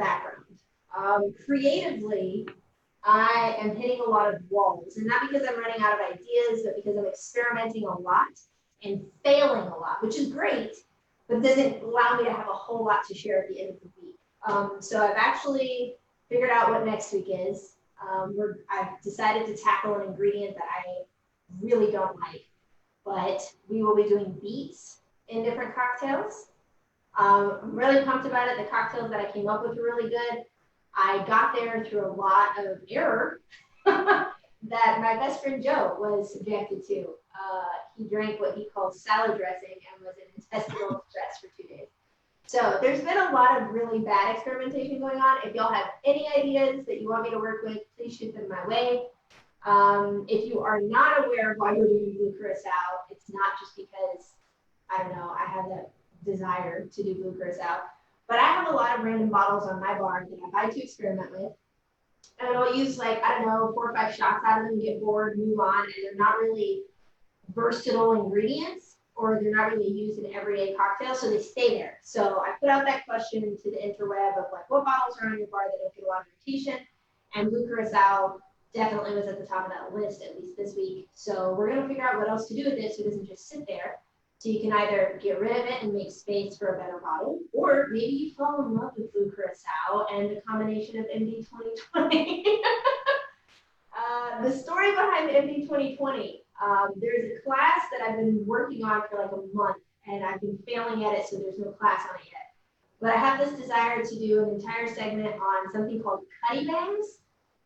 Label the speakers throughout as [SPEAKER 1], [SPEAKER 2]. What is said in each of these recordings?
[SPEAKER 1] background. Creatively, I am hitting a lot of walls, and not because I'm running out of ideas, but because I'm experimenting a lot and failing a lot, which is great, but doesn't allow me to have a whole lot to share at the end of the week. So I've actually figured out what next week is. I've decided to tackle an ingredient that I really don't like, but we will be doing beets in different cocktails. I'm really pumped about it. The cocktails that I came up with were really good. I got there through a lot of error that my best friend Joe was subjected to. He drank what he called salad dressing and was in intestinal stress for 2 days. So there's been a lot of really bad experimentation going on. If y'all have any ideas that you want me to work with, please shoot them my way. If you are not aware of why we're doing blue curacao, it's not just because, I don't know, I have that desire to do blue curacao, but I have a lot of random bottles on my bar that I buy to experiment with. And I'll use like, I don't know, 4 or 5 shots out of them, get bored, move on, and they're not really versatile ingredients, or they're not really used in everyday cocktails, so they stay there. So I put out that question to the interweb of like, what bottles are on your bar that don't get a lot of rotation? And blue curacao definitely was at the top of that list, at least this week. So we're gonna figure out what else to do with it so it doesn't just sit there. So you can either get rid of it and make space for a better bottle, or maybe you fall in love with blue curacao and the combination of MD 2020. The story behind MD 2020, there's a class that I've been working on for like a month, and I've been failing at it, so there's no class on it yet. But I have this desire to do an entire segment on something called cutty bangs.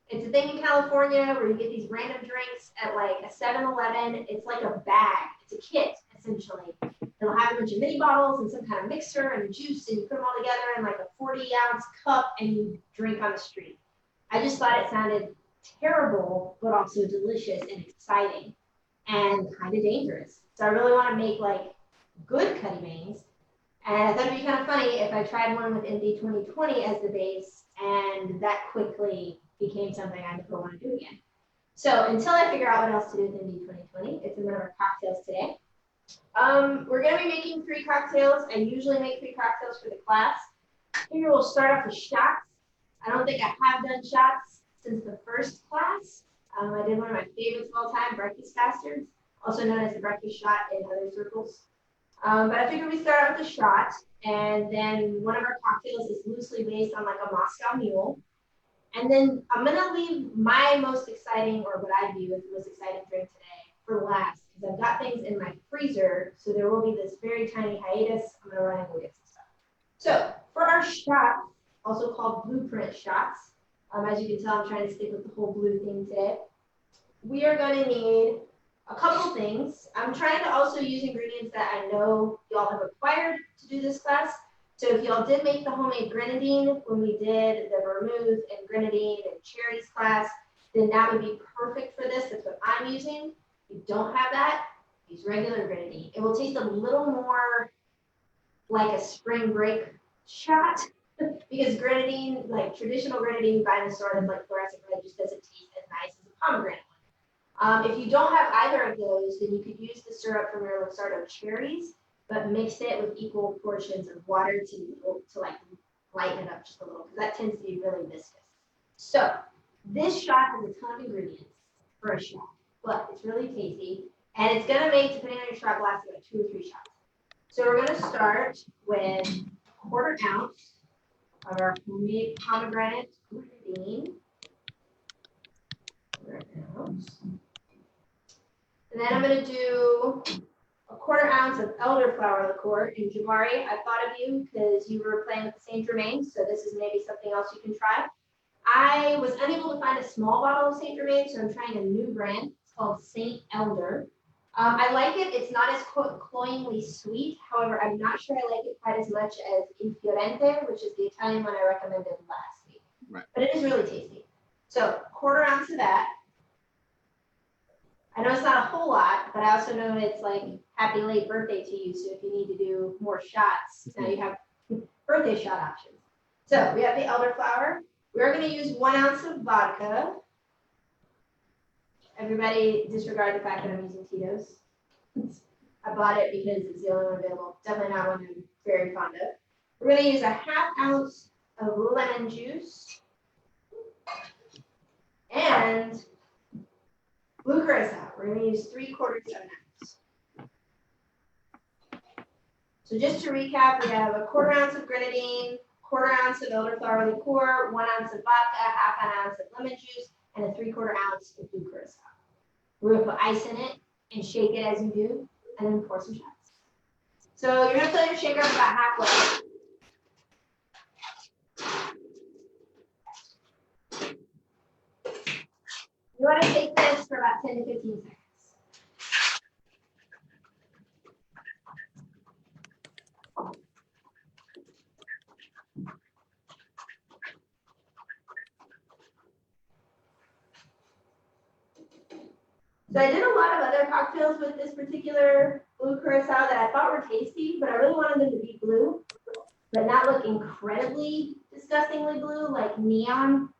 [SPEAKER 1] It's a thing in California where you get these random drinks at like a 7-Eleven. It's like a bag. It's a kit, essentially. It'll have a bunch of mini bottles and some kind of mixer and juice, and you put them all together in like a 40-ounce cup, and you drink on the street. I just thought it sounded terrible, but also delicious and exciting and kind of dangerous. So I really want to make like good cutty bangs. And I thought it'd be kind of funny if I tried one with MD 2020 as the base, and that quickly became something I never want to do again. So until I figure out what else to do with MD 2020, it's in one of our cocktails today. We're going to be making 3 cocktails. I usually make 3 cocktails for the class. Here we'll start off with shots. I don't think I have done shots since the first class. I did one of my favorites of all time, breakfast bastards, also known as the breakfast shot in other circles. But I figured we start out with a shot, and then one of our cocktails is loosely based on like a Moscow Mule. And then I'm gonna leave my most exciting, or what I view as the most exciting drink today, for last, because I've got things in my freezer, so there will be this very tiny hiatus. I'm gonna run and go get some stuff. So for our shot, also called blueprint shots, as you can tell, I'm trying to stick with the whole blue theme today. We are gonna need a couple things. I'm trying to also use ingredients that I know y'all have acquired to do this class. So if y'all did make the homemade grenadine when we did the vermouth and grenadine and cherries class, then that would be perfect for this. That's what I'm using. If you don't have that, use regular grenadine. It will taste a little more like a spring break shot because grenadine, like traditional grenadine by the sort of like fluorescent red, just doesn't taste as nice as a pomegranate one. If you don't have either of those, then you could use the syrup from your Luxardo cherries, but mix it with equal portions of water to like lighten it up just a little, because that tends to be really viscous. So this shot has a ton of ingredients for a shot, but it's really tasty, and it's gonna make, depending on your shot glass, about 2 or 3 shots. So we're gonna start with a 1/4 ounce of our homemade pomegranate grenadine. 1/4 ounce. And then I'm gonna do a 1/4 ounce of elderflower liqueur. And Jabari, I thought of you because you were playing with the Saint Germain, so this is maybe something else you can try. I was unable to find a small bottle of Saint Germain, so I'm trying a new brand. It's called Saint Elder. I like it. It's not as cloyingly sweet. However, I'm not sure I like it quite as much as Il Fiorente, which is the Italian one I recommended last week. Right. But it is really tasty. So 1/4 ounce of that. I know it's not a whole lot, but I also know it's like happy late birthday to you. So if you need to do more shots, now you have birthday shot options. So we have the elderflower. We're going to use 1 ounce of vodka. Everybody disregard the fact that I'm using Tito's. I bought it because it's the only one available. Definitely not one I'm very fond of. We're going to use a 1/2 ounce of lemon juice and blue curacao. We're going to use 3/4 of an ounce. So just to recap, we have 1/4 ounce of grenadine, 1/4 ounce of elderflower liqueur, 1 ounce of vodka, 1/2 ounce of lemon juice, and 3/4 ounce of blue curacao. We're going to put ice in it and shake it as you do, and then pour some shots. So you're going to fill your shaker up about halfway. You want to take this for about 10 to 15 seconds. So I did a lot of other cocktails with this particular blue curacao that I thought were tasty, but I really wanted them to be blue, but not look incredibly disgustingly blue like neon.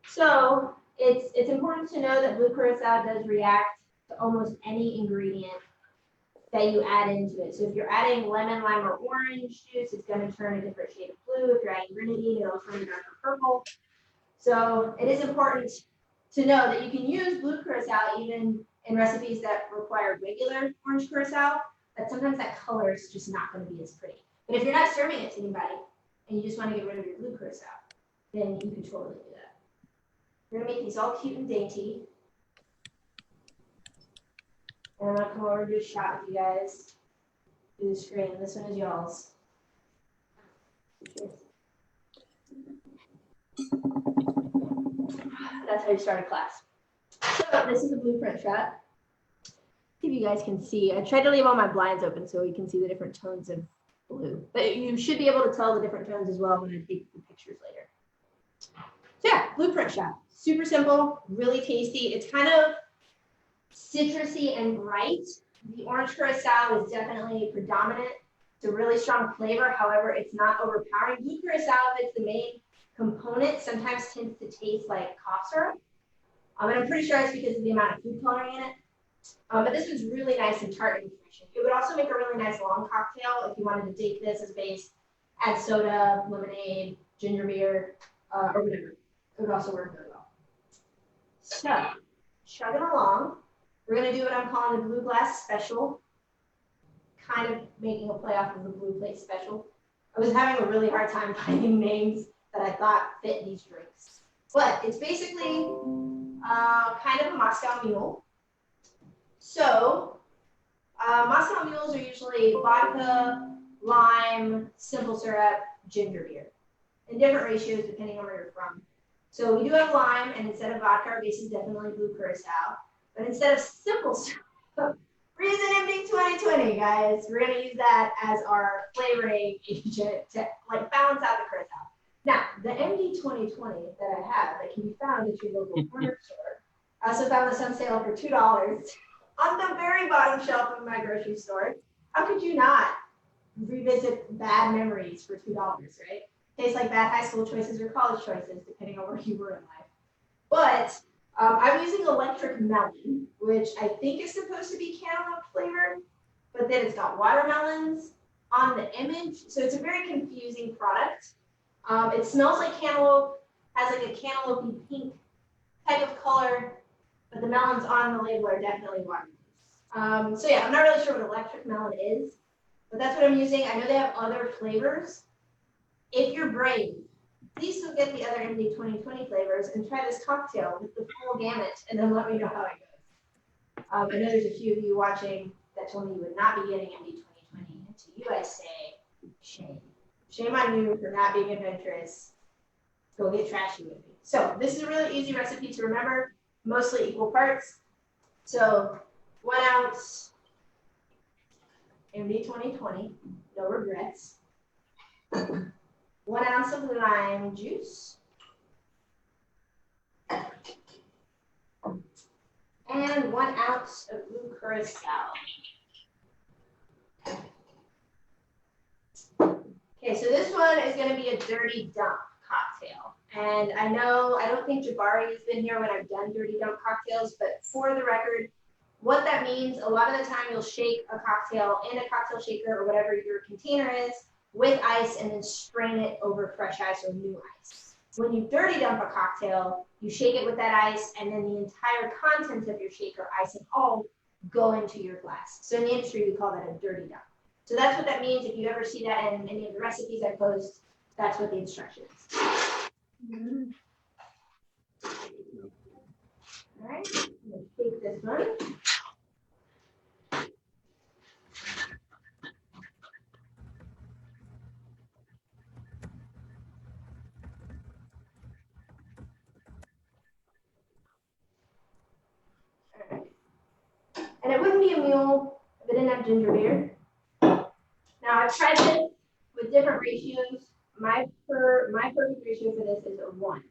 [SPEAKER 1] So it's important to know that blue curacao does react to almost any ingredient that you add into it. So if you're adding lemon, lime, or orange juice, it's going to turn a different shade of blue. If you're adding grenadine, it'll turn a darker purple. So it is important to know that you can use blue curacao even in recipes that require regular orange curacao, but sometimes that color is just not going to be as pretty. But if you're not serving it to anybody and you just want to get rid of your blue curacao, then you can totally do that. We're going to make these all cute and dainty. And I'm going to come over and do a shot with you guys. Do the screen. This one is y'all's. Cheers. That's how you start a class. So this is a blueprint shot. See if you guys can see. I tried to leave all my blinds open so you can see the different tones of blue. But you should be able to tell the different tones as well when I take the pictures later. So yeah, blueprint shot. Super simple, really tasty. It's kind of citrusy and bright. The orange curacao is definitely predominant. It's a really strong flavor. However, it's not overpowering. Blue curacao, if it's the main component, sometimes tends to taste like cough syrup. And I'm pretty sure it's because of the amount of food coloring in it. But this was really nice and tart and refreshing. It would also make a really nice long cocktail if you wanted to take this as base, add soda, lemonade, ginger beer, or whatever. It would also work really well. So, chugging along. We're going to do what I'm calling the blue glass special, kind of making a play off of the blue plate special. I was having a really hard time finding names that I thought fit these drinks. But it's basically kind of a Moscow Mule. So Moscow Mules are usually vodka, lime, simple syrup, ginger beer, in different ratios depending on where you're from. So we do have lime, and instead of vodka, our base is definitely blue curacao. But instead of simple syrup, we're using MD 2020, guys. We're going to use that as our flavoring agent to like balance out the curacao. Now, the MD 2020 that I have that can be found at your local corner store, I also found this on sale for $2 on the very bottom shelf of my grocery store. How could you not revisit bad memories for $2, right? Tastes like bad high school choices or college choices, depending on where you were in life. But I'm using electric melon, which I think is supposed to be cantaloupe flavored, but then it's got watermelons on the image. So it's a very confusing product. It smells like cantaloupe, has like a cantaloupe pink type of color, but the melons on the label are definitely watermelons. So yeah, I'm not really sure what electric melon is, but that's what I'm using. I know they have other flavors. If you're brave, please still get the other MD 2020 flavors and try this cocktail with the full gamut, and then let me know how it goes. I know there's a few of you watching that told me you would not be getting MD 2020, and to you I say, shame. Shame on you for not being adventurous. Go get trashy with me. So this is a really easy recipe to remember, mostly equal parts. So 1 ounce MD 2020, no regrets. 1 ounce of lime juice. And 1 ounce of blue curacao. Okay, so this one is going to be a dirty dump cocktail. And I don't think Jabari has been here when I've done dirty dump cocktails, but for the record, what that means, a lot of the time you'll shake a cocktail in a cocktail shaker or whatever your container is. with ice and then strain it over fresh ice or new ice. When you dirty dump a cocktail, you shake it with that ice, and then the entire contents of your shaker, ice and all, go into your glass. So in the industry, we call that a dirty dump. So that's what that means. If you ever see that in any of the recipes I post, that's what the instruction is. All right, I'm going to take this one. And it wouldn't be a mule if it didn't have ginger beer. Now I've tried this with different ratios. My perfect ratio for this is a 1.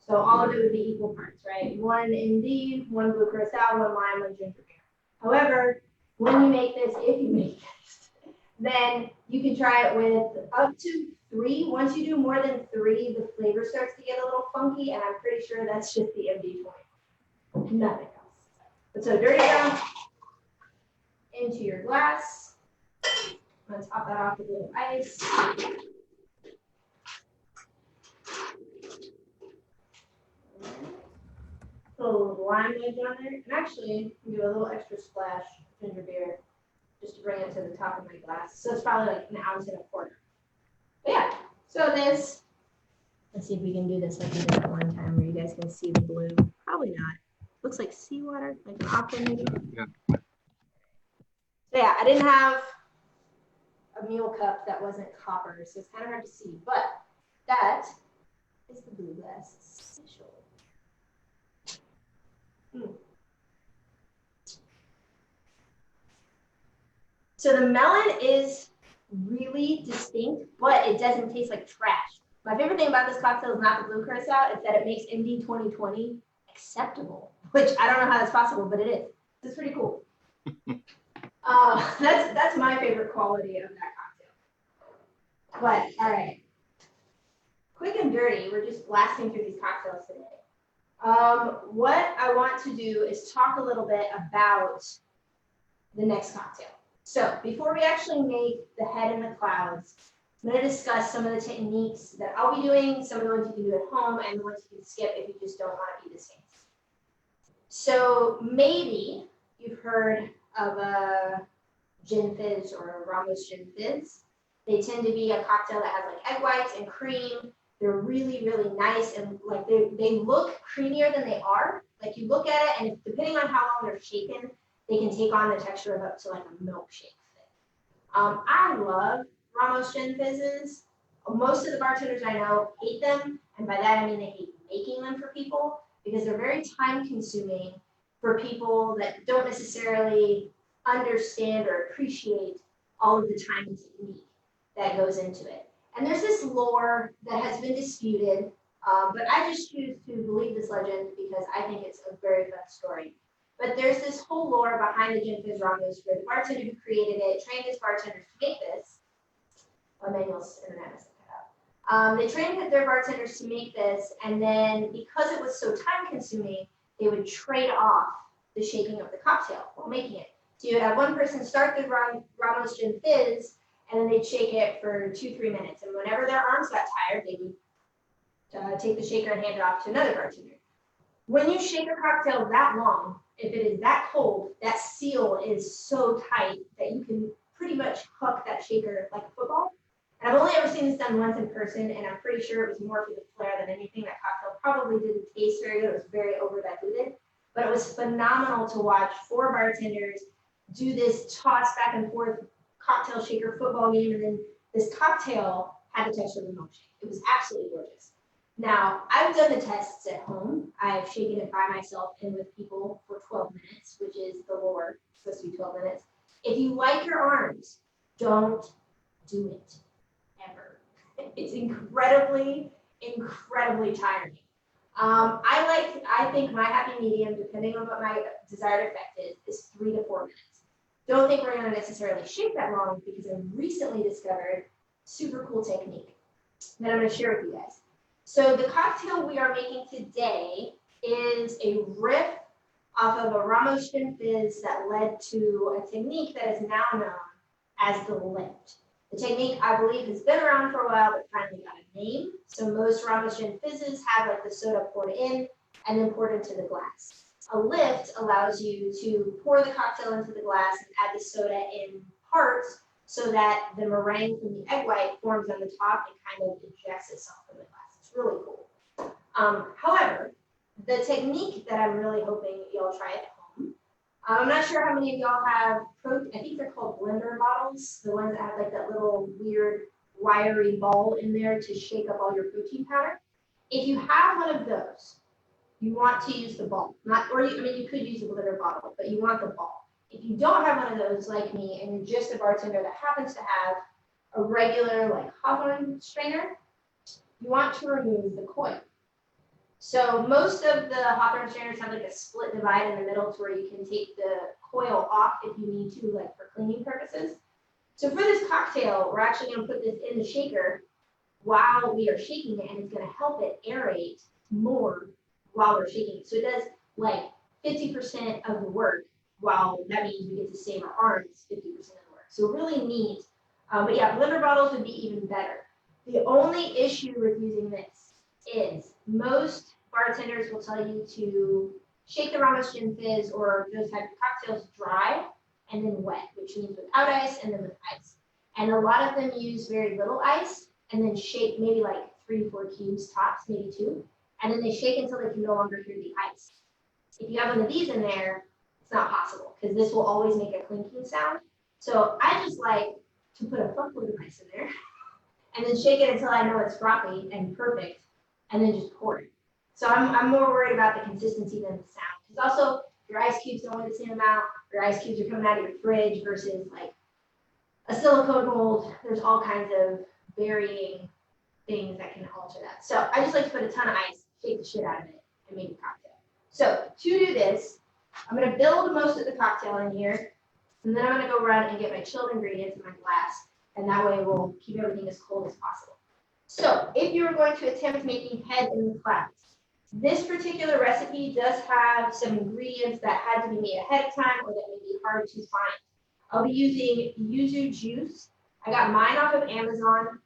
[SPEAKER 1] So all of it would be equal parts, right? 1 MD, 1 blue curacao, 1 lime, 1 ginger beer. However, when you make this, if you make this, then you can try it with up to 3. Once you do more than 3, the flavor starts to get a little funky, and I'm pretty sure that's just the MD20. Nothing else. But so dirty dump into your glass. I'm going to top that off with a little ice. Put a little lime wedge on there. And actually, do a little extra splash of ginger beer just to bring it to the top of my glass. So it's probably like 1.25 ounces. But yeah, so this, let's see if we can do this like we did that one time where you guys can see the blue. Probably not. Looks like seawater, like an aqua maybe. Yeah. So yeah, I didn't have a mule cup that wasn't copper, so it's kind of hard to see. But that is the blue glass special. So the melon is really distinct, but it doesn't taste like trash. My favorite thing about this cocktail is not the blue curacao, it's that it makes MD 2020 acceptable, which I don't know how that's possible, but it is. It's pretty cool. That's my favorite quality of that cocktail. But all right, quick and dirty. We're just blasting through these cocktails today. What I want to do is talk a little bit about the next cocktail. So before we actually make the head in the clouds, I'm going to discuss some of the techniques that I'll be doing, some of the ones you can do at home, and the ones you can skip if you just don't want to be the same. So maybe you've heard of a gin fizz or a Ramos gin fizz. They tend to be a cocktail that has like egg whites and cream. They're really, really nice, and like they look creamier than they are. Like you look at it, and if, depending on how long they're shaken, they can take on the texture of up to like a milkshake thing. I love Ramos gin fizzes. Most of the bartenders I know hate them, and by that I mean they hate making them for people because they're very time consuming for people that don't necessarily understand or appreciate all of the time and technique that goes into it. And there's this lore that has been disputed, but I just choose to believe this legend because I think it's a very fun story. But there's this whole lore behind the gin fizz Ramos where the bartender who created it trained his bartenders to make this. Manuel's internet messed that up. They trained their bartenders to make this, and then because it was so time consuming, they would trade off the shaking of the cocktail while making it. So you would have one person start the Ramos gin fizz, and then they'd shake it for 2-3 minutes. And whenever their arms got tired, they would take the shaker and hand it off to another bartender. When you shake a cocktail that long, if it is that cold, that seal is so tight that you can pretty much huck that shaker like a football. And I've only ever seen this done once in person, and I'm pretty sure it was more for the flair than anything. That cocktail probably didn't taste very good. It was very over-diluted. But it was phenomenal to watch 4 bartenders do this toss back and forth cocktail shaker football game, and then this cocktail had the texture of a milkshake. It was absolutely gorgeous. Now, I've done the tests at home. I've shaken it by myself and with people for 12 minutes, which is the lore. It's supposed to be 12 minutes. If you like your arms, don't do it, ever. It's incredibly, incredibly tiring. I think my happy medium, depending on what my desired effect is 3 to 4 minutes. Don't think we're going to necessarily shake that long because I recently discovered super cool technique that I'm going to share with you guys. So the cocktail we are making today is a riff off of a Ramos gin fizz that led to a technique that is now known as the lift. The technique, I believe, has been around for a while, but finally got a name. So most Ramune Fizzes have like the soda poured in and then poured into the glass. A lift allows you to pour the cocktail into the glass and add the soda in parts so that the meringue from the egg white forms on the top and kind of ejects itself from the glass. It's really cool. However, the technique that I'm really hoping y'all try at home, I'm not sure how many of y'all have, I think they're called blender bottles, the ones that have like that little weird wiry ball in there to shake up all your protein powder. If you have one of those, you want to use the ball, you could use a blender bottle, but you want the ball. If you don't have one of those like me and you're just a bartender that happens to have a regular like Hawthorne strainer, you want to remove the coil. So most of the Hawthorne strainers have like a split divide in the middle to where you can take the coil off if you need to, like for cleaning purposes. So for this cocktail, we're actually going to put this in the shaker while we are shaking it, and it's going to help it aerate more while we're shaking it. So it does like 50% of the work, while that means we get to save our arms 50% of the work. So really neat. But yeah, blender bottles would be even better. The only issue with using this is most bartenders will tell you to shake the Ramune Fizz or those type of cocktails dry and then wet, which means without ice and then with ice. And a lot of them use very little ice and then shake maybe like 3-4 cubes tops, maybe 2. And then they shake until they can no longer hear the ice. If you have one of these in there, it's not possible because this will always make a clinking sound. So I just like to put a fuckload of ice in there and then shake it until I know it's frothy and perfect, and then just pour it. So I'm more worried about the consistency than the sound. Because also, your ice cubes don't weigh the same amount. Your ice cubes are coming out of your fridge versus like a silicone mold. There's all kinds of varying things that can alter that. So I just like to put a ton of ice, shake the shit out of it, and make a cocktail. So to do this, I'm going to build most of the cocktail in here, and then I'm going to go run and get my chilled ingredients in my glass, and that way we'll keep everything as cold as possible. So if you were going to attempt making head in the clouds, this particular recipe does have some ingredients that had to be made ahead of time or that may be hard to find. I'll be using yuzu juice. I got mine off of Amazon.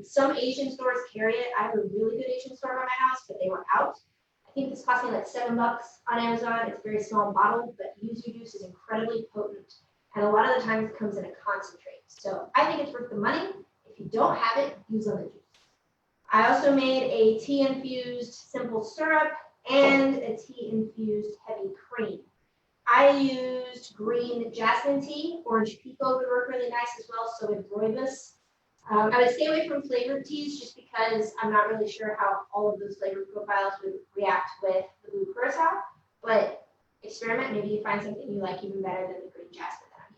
[SPEAKER 1] Some Asian stores carry it. I have a really good Asian store by my house, but they were out. I think this cost me like $7 on Amazon. It's a very small bottle, but yuzu juice is incredibly potent. And a lot of the times it comes in a concentrate. So I think it's worth the money. If you don't have it, use lemon juice. I also made a tea-infused simple syrup and a tea-infused heavy cream. I used green jasmine tea. Orange pekoe would work really nice as well, so would rooibos. I would stay away from flavored teas just because I'm not really sure how all of those flavor profiles would react with the blue curacao, but experiment. Maybe you find something you like even better than the green jasmine that I'm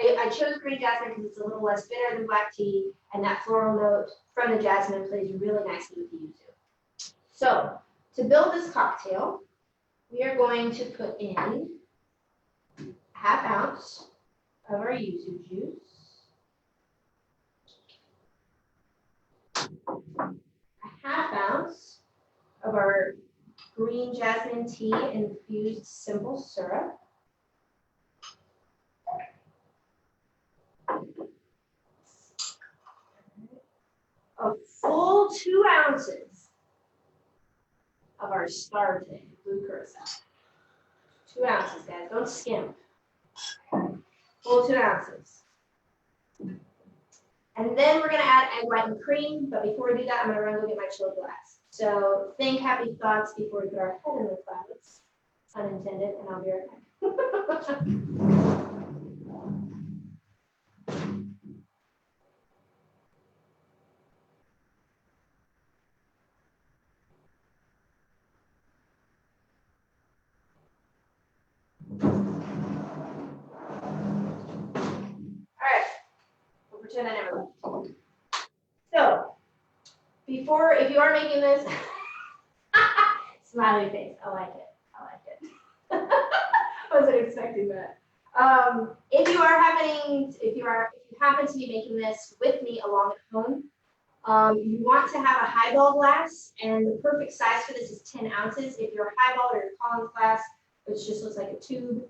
[SPEAKER 1] using. I chose green jasmine because it's a little less bitter than black tea, and that floral note from the jasmine plays really nicely with the yuzu. So to build this cocktail, we are going to put in a ½ ounce of our yuzu juice, a ½ ounce of our green jasmine tea infused simple syrup, a full 2 ounces of our starting blue curacao. 2 ounces, guys, don't skimp. Full 2 ounces. And then we're going to add egg white and cream, but before we do that, I'm going to run and go get my chilled glass. So think happy thoughts before we put our head in the clouds, unintended, and I'll be right back. Pretend I never left. So, if you are making this, smiley face, I like it. I wasn't expecting that. If you happen to be making this with me along at home, you want to have a highball glass, and the perfect size for this is 10 ounces. If your highball or your Collins glass, which just looks like a tube,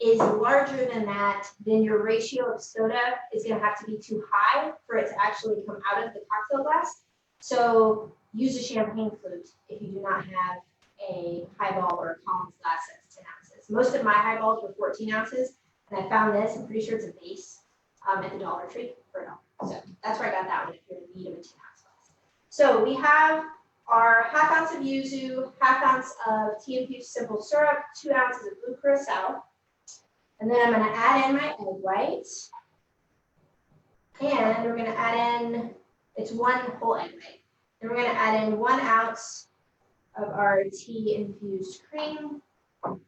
[SPEAKER 1] is larger than that, then your ratio of soda is going to have to be too high for it to actually come out of the cocktail glass. So use a champagne flute if you do not have a highball or a Collins glass that's 10 ounces. Most of my highballs were 14 ounces, and I found this, I'm pretty sure it's a base at the Dollar Tree for $1. So that's where I got that one if you're in need of a 10 ounce glass. So we have our ½ ounce of yuzu, ½ ounce of tea infused simple syrup, 2 ounces of blue curacao. And then I'm going to add in my egg white. And we're going to add in, it's 1 whole egg white. Then we're going to add in 1 ounce of our tea infused cream. And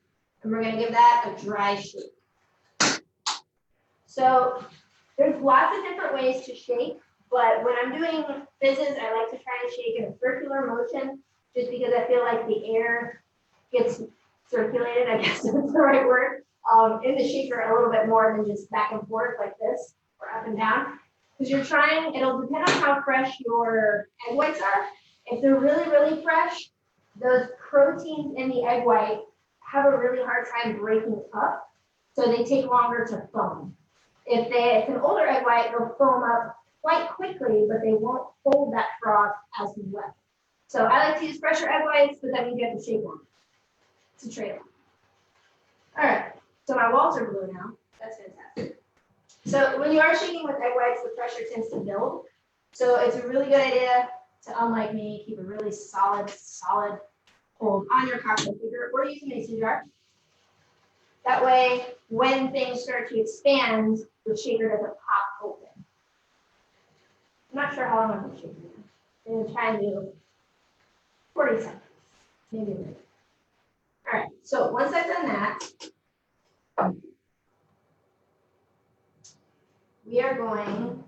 [SPEAKER 1] we're going to give that a dry shake. So there's lots of different ways to shake, but when I'm doing fizzes, I like to try and shake in a circular motion just because I feel like the air gets circulated, I guess that's the right word, in the shaker a little bit more than just back and forth like this or up and down. Because you're trying, it'll depend on how fresh your egg whites are. If they're really, really fresh, those proteins in the egg white have a really hard time breaking up, so they take longer to foam. If it's an older egg white, they'll foam up quite quickly, but they won't hold that froth as well. So I like to use fresher egg whites, but that means you have to shake them. It's a trade-off. All right, so my walls are blue now. That's fantastic. So when you are shaking with egg whites, the pressure tends to build. So it's a really good idea to, unlike me, keep a really solid hold on your cocktail shaker or use a mason jar. That way, when things start to expand, the shaker doesn't pop open. I'm not sure how long I'm going to shake it. I'm going to try and do 40 seconds, maybe a minute. All right, so once I've done that, we are going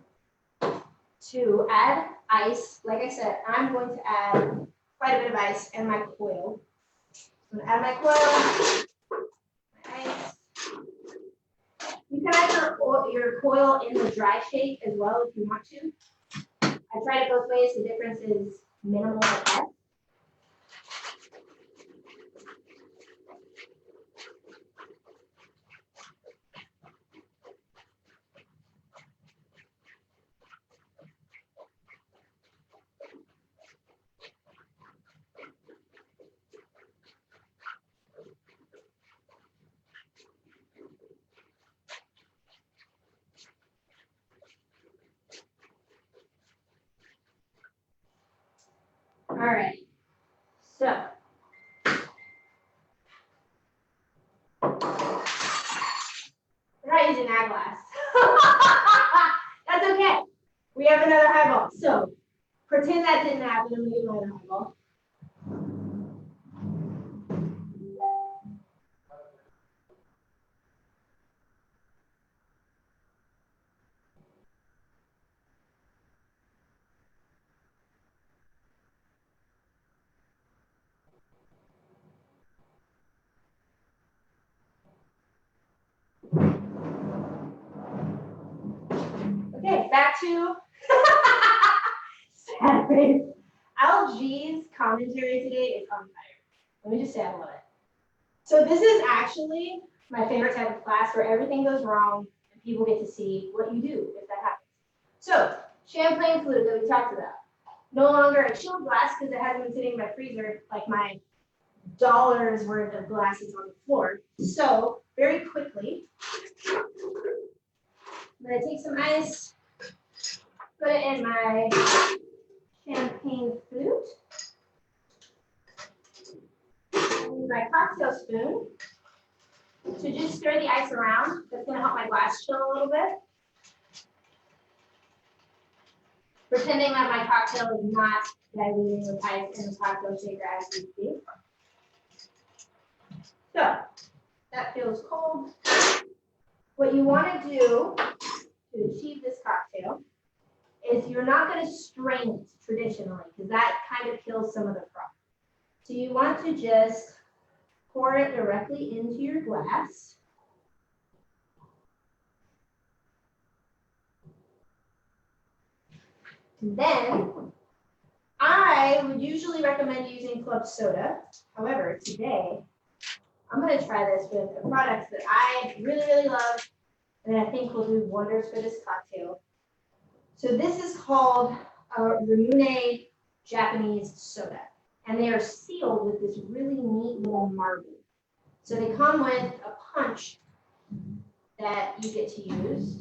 [SPEAKER 1] to add ice. Like I said, I'm going to add quite a bit of ice and my coil. I'm going to add my coil, my ice. You can add your coil in the dry shake as well if you want to. I tried it both ways. The difference is minimal at best. All right, so we're not using that glass. That's okay. We have another highball. So pretend that didn't happen and we get another highball. Okay, back to Saturdays. Algie's commentary today is on fire. Let me just say I love it. So this is actually my favorite type of class where everything goes wrong and people get to see what you do if that happens. So champagne flute that we talked about. No longer a chilled glass because it hasn't been sitting in my freezer like my dollars worth of glasses on the floor. So very quickly, I'm going to take some ice, put it in my champagne flute, use my cocktail spoon to just stir the ice around. That's going to help my glass chill a little bit. Pretending that my cocktail is not diluting with ice in the cocktail shaker as we speak. So that feels cold. What you want to do to achieve this cocktail is you're not going to strain it traditionally because that kind of kills some of the froth. So you want to just pour it directly into your glass. And then I would usually recommend using club soda. However, today I'm going to try this with a product that I really, really love and I think will do wonders for this cocktail. So this is called Ramune Japanese Soda. And they are sealed with this really neat little marble. So they come with a punch that you get to use.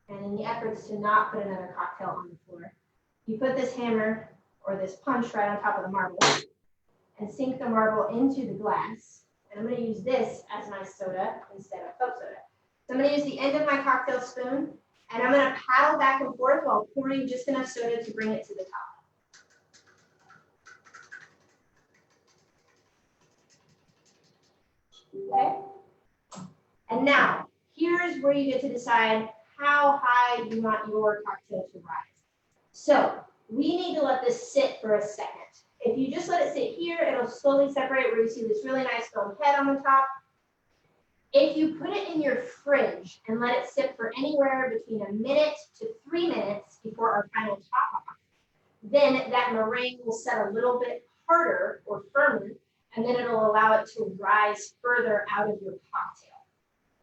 [SPEAKER 1] And in the efforts to not put another cocktail on the floor, you put this hammer or this punch right on top of the marble and sink the marble into the glass. And I'm going to use this as my soda instead of Coke soda. So I'm going to use the end of my cocktail spoon, and I'm going to paddle back and forth while pouring just enough soda to bring it to the top. Okay? And now, here's where you get to decide how high you want your cocktail to rise. So we need to let this sit for a second. If you just let it sit here, it'll slowly separate where you see this really nice foam head on the top. If you put it in your fridge and let it sit for anywhere between a minute to 3 minutes before our final top off, then that meringue will set a little bit harder or firmer, and then it'll allow it to rise further out of your cocktail.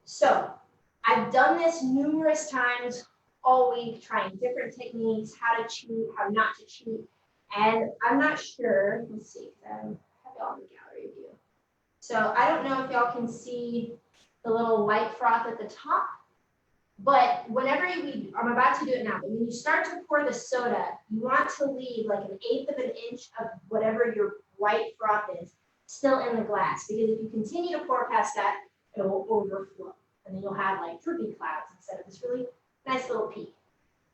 [SPEAKER 1] So I've done this numerous times all week, trying different techniques, how to cheat, how not to cheat. And I'm not sure, let's see, I have y'all in the gallery view. So I don't know if y'all can see the little white froth at the top, but whenever I'm about to do it now, but when you start to pour the soda, you want to leave like 1/8 of an inch of whatever your white froth is still in the glass, because if you continue to pour past that, it will overflow. And then you'll have like droopy clouds instead of this really nice little peak.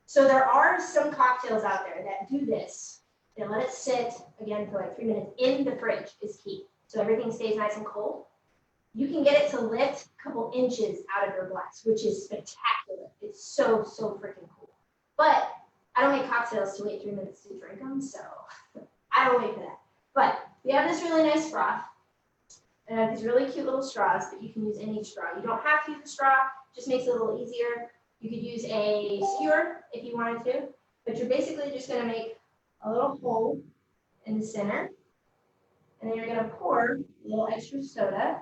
[SPEAKER 1] So there are some cocktails out there that do this. They let it sit, again, for like 3 minutes in the fridge is key. So everything stays nice and cold. You can get it to lift a couple inches out of your glass, which is spectacular. It's so, so freaking cool. But I don't make cocktails to wait 3 minutes to drink them, so I don't wait for that. But we have this really nice froth. And I have these really cute little straws, but you can use any straw. You don't have to use a straw, just makes it a little easier. You could use a skewer if you wanted to, but you're basically just going to make a little hole in the center, and then you're going to pour a little extra soda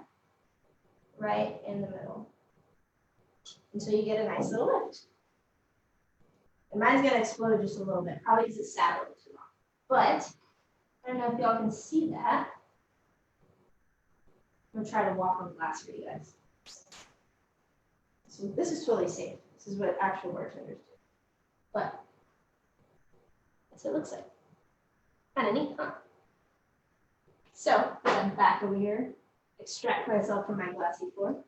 [SPEAKER 1] right in the middle until you get a nice little lift. And mine's going to explode just a little bit, probably because it sat a little too long. But I don't know if y'all can see that. I'm going to try to walk on glass for you guys. So this is totally safe. This is what actual bartenders do. But that's what it looks like. Kind of neat, huh? So I'm back over here, extract myself from my glassy floor.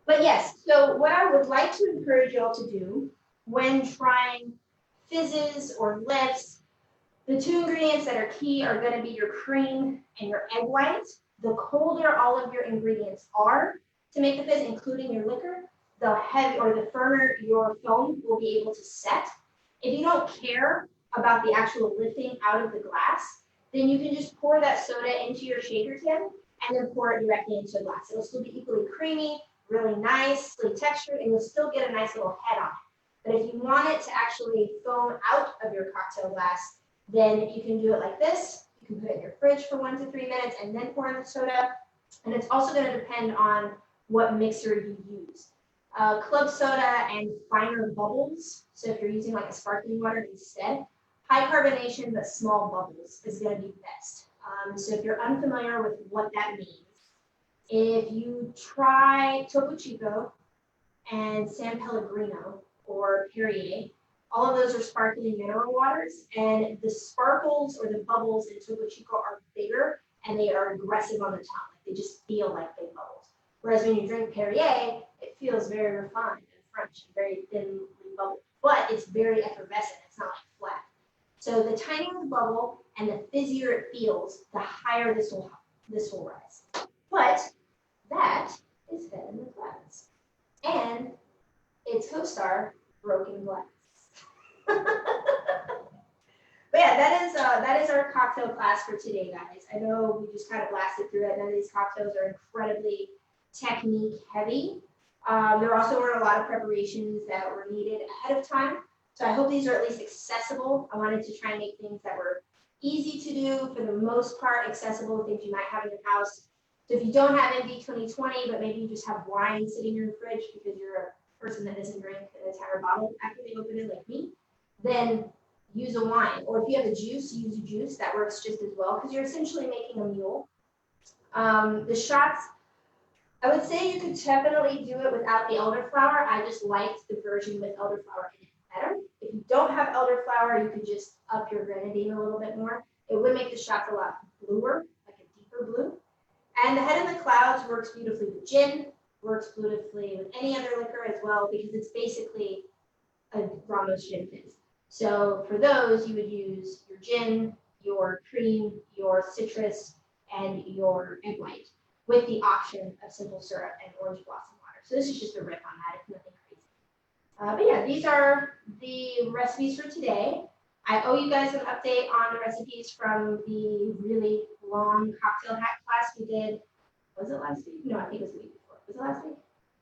[SPEAKER 1] But yes, so what I would like to encourage y'all to do when trying fizzes or lifts, the 2 ingredients that are key are going to be your cream and your egg white. The colder all of your ingredients are to make the fizz, including your liquor, the heavy or the firmer your foam will be able to set. If you don't care about the actual lifting out of the glass, then you can just pour that soda into your shaker tin and then pour it directly into a glass. It'll still be equally creamy, really nicely textured, and you'll still get a nice little head on it. But if you want it to actually foam out of your cocktail glass, then you can do it like this. You can put it in your fridge for 1 to 3 minutes and then pour in the soda. And it's also going to depend on what mixer you use. Club soda and finer bubbles. So if you're using like a sparkling water instead, high carbonation but small bubbles is going to be best. So if you're unfamiliar with what that means, if you try Topo Chico and San Pellegrino or Perrier, all of those are sparkling mineral waters, and the sparkles or the bubbles in Topo Chico are bigger and they are aggressive on the tongue. They just feel like big bubbles. Whereas when you drink Perrier, it feels very refined and French, very thinly bubbled, but it's very effervescent. It's not like flat. So the tinier the bubble and the fizzier it feels, the higher this will rise. But that is fed in the glass, and its co-star, Broken Glass. But yeah, that is our cocktail class for today, guys. I know we just kind of blasted through it. None of these cocktails are incredibly technique heavy. There also were a lot of preparations that were needed ahead of time. So I hope these are at least accessible. I wanted to try and make things that were easy to do, for the most part, accessible, things you might have in your house. So if you don't have MD 2020, but maybe you just have wine sitting in your fridge because you're a person that doesn't drink an entire bottle after they open it like me, then use a wine. Or if you have a juice, use a juice. That works just as well because you're essentially making a mule. The shots, I would say you could definitely do it without the elderflower. I just liked the version with elderflower in it better. If you don't have elderflower, you could just up your grenadine a little bit more. It would make the shots a lot bluer, like a deeper blue. And the Head in the Clouds works beautifully with gin, works beautifully with any other liquor as well, because it's basically a Ramos gin fizz. So for those, you would use your gin, your cream, your citrus, and your egg white, with the option of simple syrup and orange blossom water. So this is just a riff on that, it's nothing crazy. But yeah, these are the recipes for today. I owe you guys an update on the recipes from the really long cocktail hack class we did. Was it last week? No, I think it was the week before. Was it last week?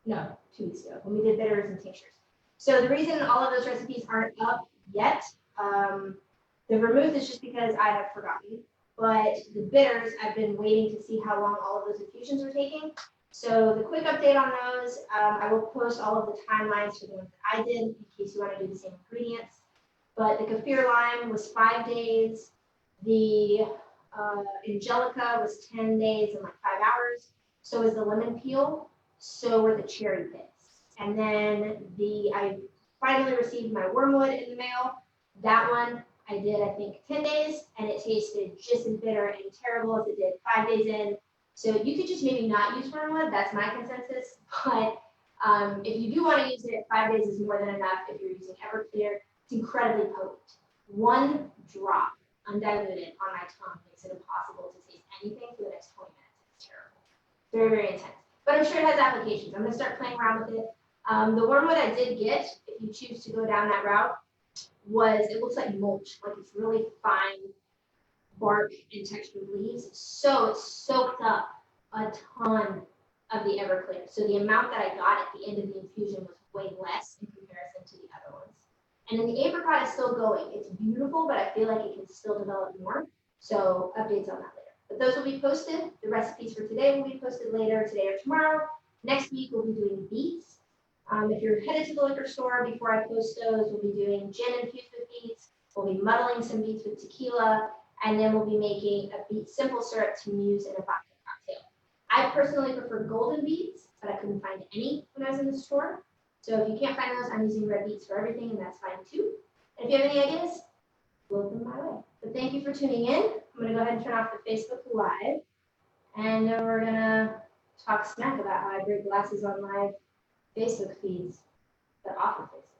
[SPEAKER 1] No, 2 weeks ago when we did bitters and tinctures. So the reason all of those recipes aren't up yet, the vermouth is just because I have forgotten. But the bitters, I've been waiting to see how long all of those infusions are taking. So the quick update on those, I will post all of the timelines for the ones that I did in case you want to do the same ingredients. But the kaffir lime was 5 days. The Angelica was 10 days and like 5 hours. So was the lemon peel. So were the cherry pits. And then I finally received my wormwood in the mail. That one I did, I think, 10 days, and it tasted just as bitter and terrible as it did 5 days in. So you could just maybe not use wormwood. That's my consensus. But if you do want to use it, 5 days is more than enough if you're using Everclear. It's incredibly potent. 1 drop undiluted on my tongue makes it impossible to taste anything for the next 20 minutes. It's terrible. Very, very intense. But I'm sure it has applications. I'm going to start playing around with it. The wormwood I did get, if you choose to go down that route, it looks like mulch, like it's really fine bark and textured leaves. So it soaked up a ton of the Everclear. So the amount that I got at the end of the infusion was way less in comparison to the other ones. And then the apricot is still going. It's beautiful, but I feel like it can still develop more. So updates on that later. But those will be posted. The recipes for today will be posted later, today or tomorrow. Next week, we'll be doing beets. If you're headed to the liquor store before I post those, we'll be doing gin infused with beets. We'll be muddling some beets with tequila, and then we'll be making a beet simple syrup to use in a vodka cocktail. I personally prefer golden beets, but I couldn't find any when I was in the store. So if you can't find those, I'm using red beets for everything, and that's fine too. And if you have any ideas, float them my way. But thank you for tuning in. I'm going to go ahead and turn off the Facebook Live, and then we're going to talk smack about how I break glasses on live Facebook feeds that offer Facebook.